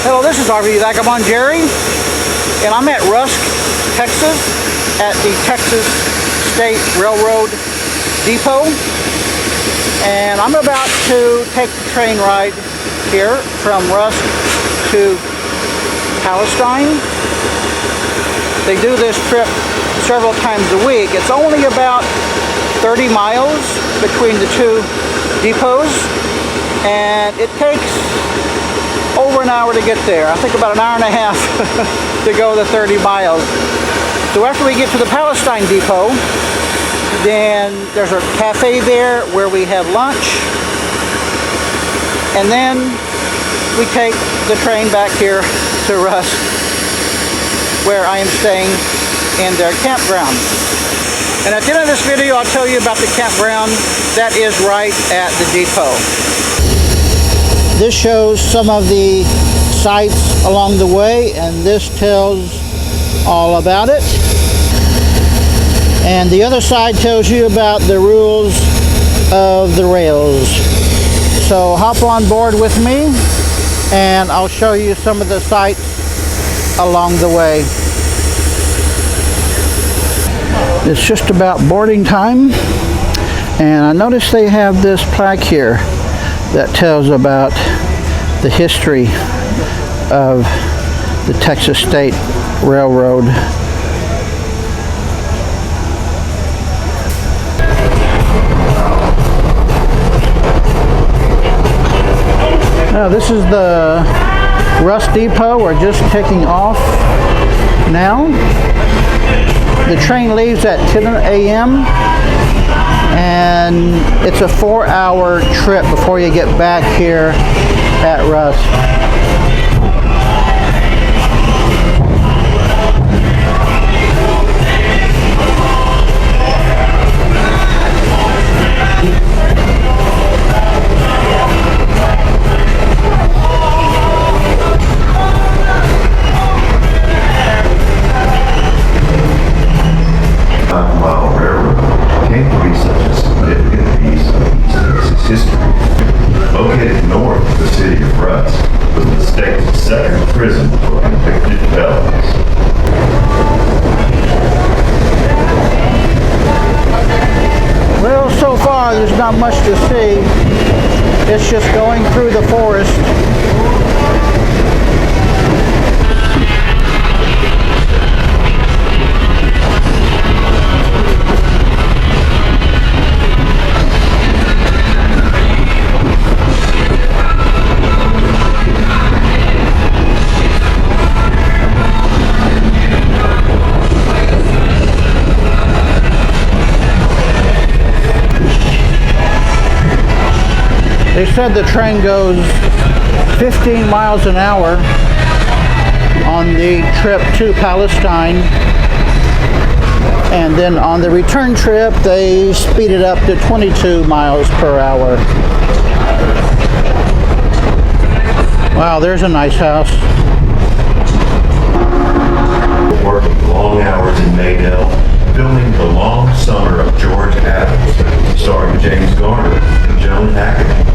Hello, this is RV Vagabond Jerry, and I'm at Rusk, Texas, at the Texas State Railroad Depot, and I'm about to take the train ride here from Rusk to Palestine. They do this trip several times a week. It's only about 30 miles between the two depots, and it takes over an hour to get there. I think about an hour and a half to go the 30 miles. So after we get to the Palestine depot, then there's a cafe there where we have lunch, and then we take the train back here to Rusk, where I am staying in their campground. And at the end of this video, I'll tell you about the campground that is right at the depot. This shows some of the sites along the way, and this tells all about it. And the other side tells you about the rules of the rails. So hop on board with me, and I'll show you some of the sites along the way. It's just about boarding time, and I notice they have this plaque here that tells about the history of the Texas State Railroad. Now, this is the Rusk Depot. We're just taking off now. The train leaves at 10 a.m. and it's a 4-hour trip before you get back here at Rusk. Located north of the city of Rusk, was the state's second prison for convicted felons. Well, so far there's not much to see. It's just going through the forest. They said the train goes 15 miles an hour on the trip to Palestine, and then on the return trip they speed it up to 22 miles per hour. Wow, there's a nice house. Working long hours in Maydale, filming The Long Summer of George Adams, starring James Garner and Joan Hackett.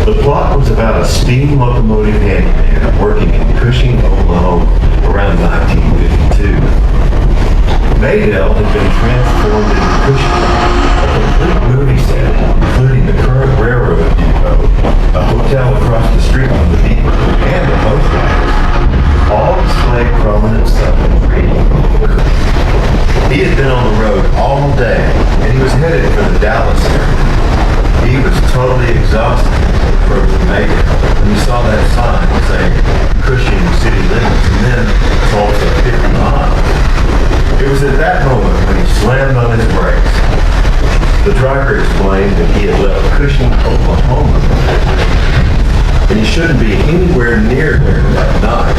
The plot was about a steam locomotive handyman working in Cushing, Oklahoma around 1952. Maydale had been transformed into Cushing, a complete movie set, including the current railroad depot, a hotel across the street from the depot, and a post office. All display prominent Southern trading. He had been on the road all day, and he was headed for the Dallas area. He was totally exhausted as he approached Maydale when he saw that sign saying Cushing city limits, and then it's also 50 miles. It was at that moment when he slammed on his brakes. The driver explained that he had left Cushing, Oklahoma, and he shouldn't be anywhere near there that night.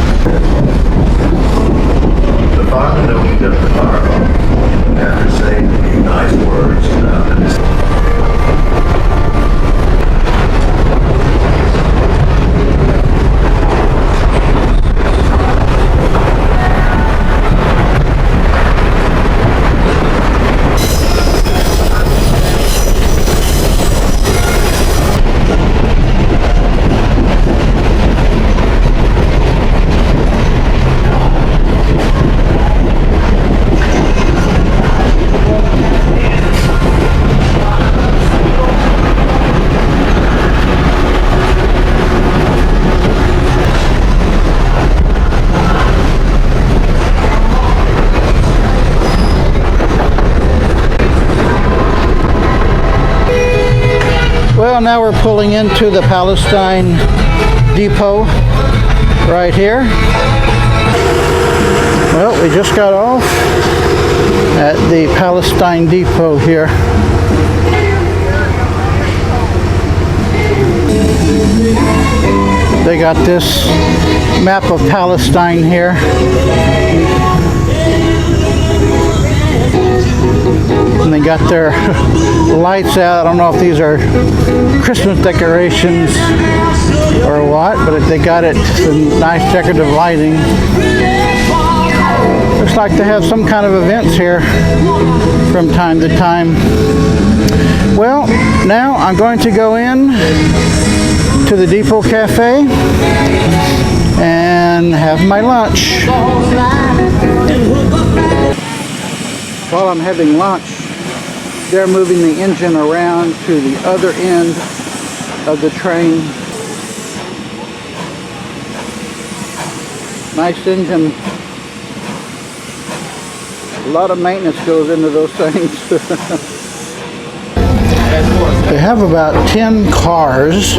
The fireman opened up the firebox after saying a few nice words about the mistake. Well, now we're pulling into the Palestine depot right here. Well, we just got off at the Palestine depot here. They got this map of Palestine here. And they got their lights out. I don't know if these are Christmas decorations or what, but they got it, some nice decorative lighting. Looks like they have some kind of events here from time to time. Well, now I'm going to go in to the Depot Cafe and have my lunch. While I'm having lunch, they're moving the engine around to the other end of the train. Nice engine. A lot of maintenance goes into those things. They have about 10 cars,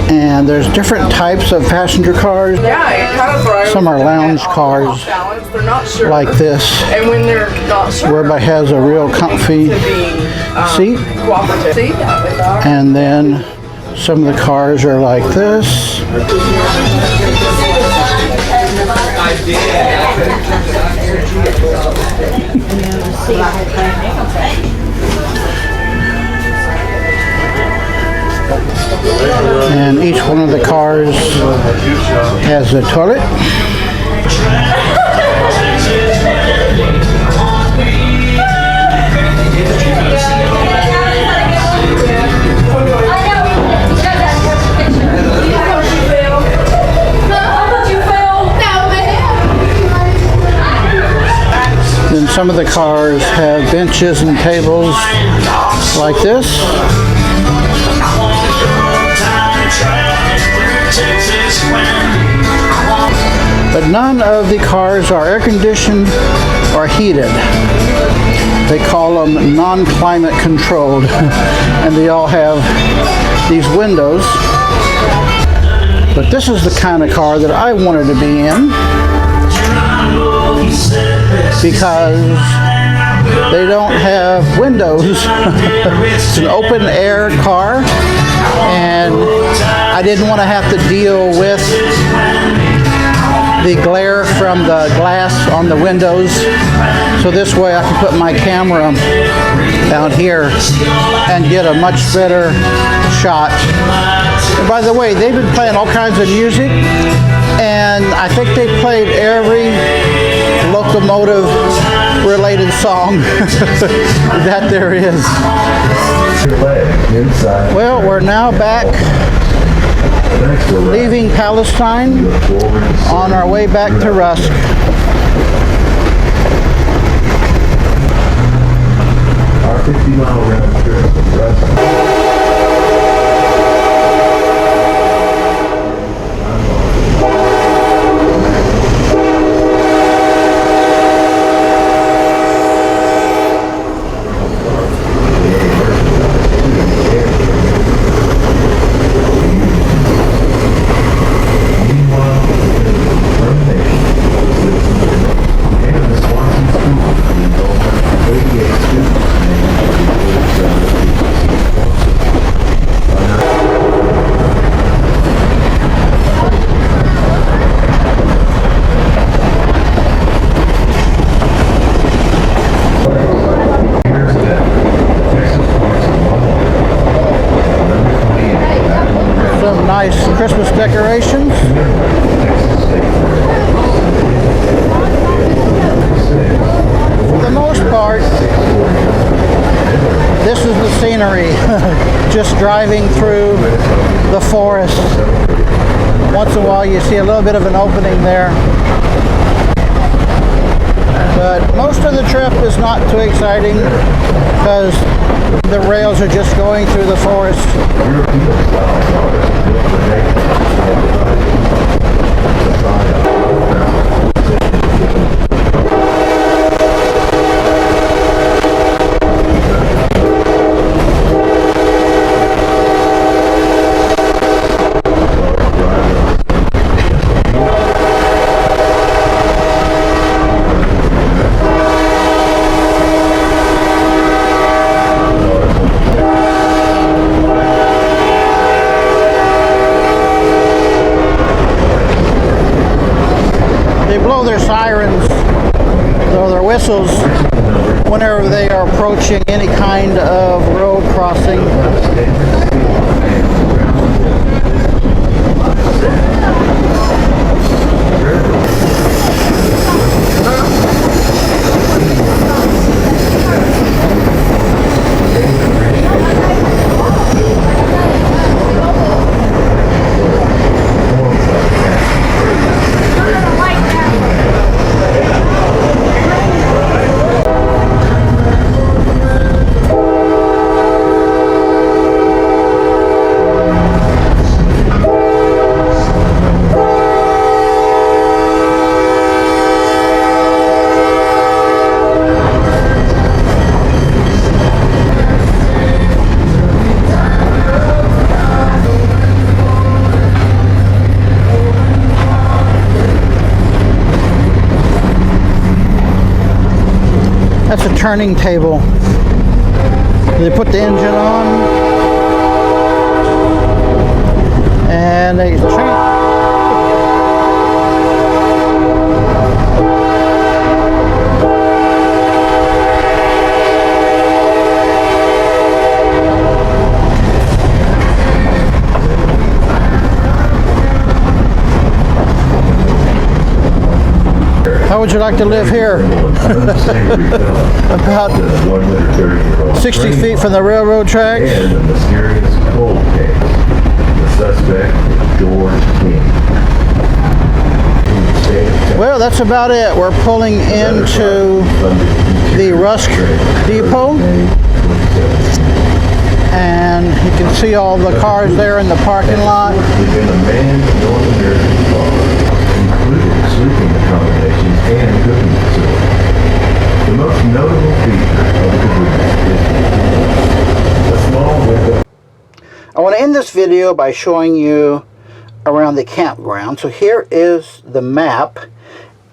and there's different types of passenger cars. Yeah, it kind of throws. Some are lounge cars They're not sure. like this, And when they're not sure, where everybody has a real comfy seat. cooperative. And then some of the cars are like this. And each one of the cars has a toilet. Then some of the cars have benches and tables like this. But none of the cars are air conditioned or heated. They call them non-climate controlled. And they all have these windows. But this is the kind of car that I wanted to be in, because they don't have windows. It's an open air car, and I didn't want to have to deal with the glare from the glass on the windows. So this way I can put my camera down here and get a much better shot. And by the way, they've been playing all kinds of music, and I think they played every locomotive related song that there is. Well, we're now back leaving Palestine on our way back to Rusk. Our 50-mile round trip from Rusk. Nice Christmas decorations. For the most part, this is the scenery. Just driving through the forest. Once in a while you see a little bit of an opening there. But most of the trip is not too exciting because the rails are just going through the forest. They blow their sirens or their whistles whenever they are approaching any kind of road crossing. That's a turning table. They put the engine on and they turn. How would you like to live here? About 60 feet from the railroad tracks. And the mysterious cold case. The suspect, George King. Well, that's about it. We're pulling into the Rusk depot. And you can see all the cars there in the parking lot. Sleeping accommodations and cooking facilities. The most notable feature of the caboose is a small window. I want to end this video by showing you around the campground. So here is the map,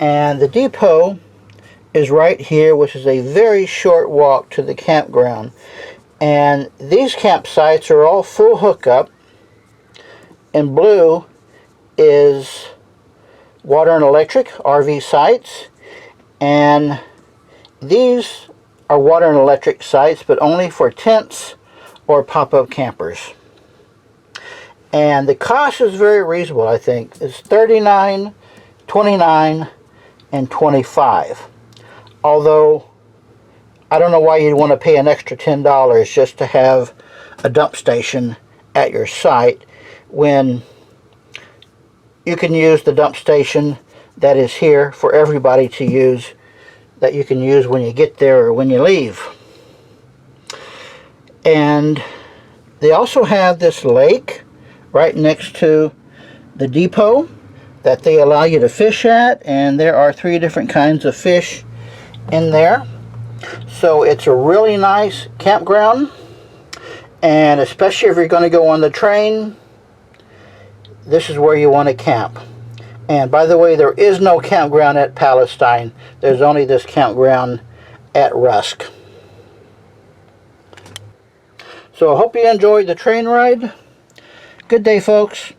and the depot is right here, which is a very short walk to the campground. And these campsites are all full hookup. In blue is water and electric RV sites, and these are water and electric sites, but only for tents or pop-up campers. And the cost is very reasonable. I think it's $39, $29, and $25. Although I don't know why you'd want to pay an extra $10 just to have a dump station at your site when you can use the dump station that is here for everybody to use, that you can use when you get there or when you leave. And they also have this lake right next to the depot that they allow you to fish at, and there are 3 different kinds of fish in there. So it's a really nice campground, and especially if you're going to go on the train, this is where you want to camp. And by the way, there is no campground at Palestine. There's only this campground at Rusk. So I hope you enjoyed the train ride. Good day, folks.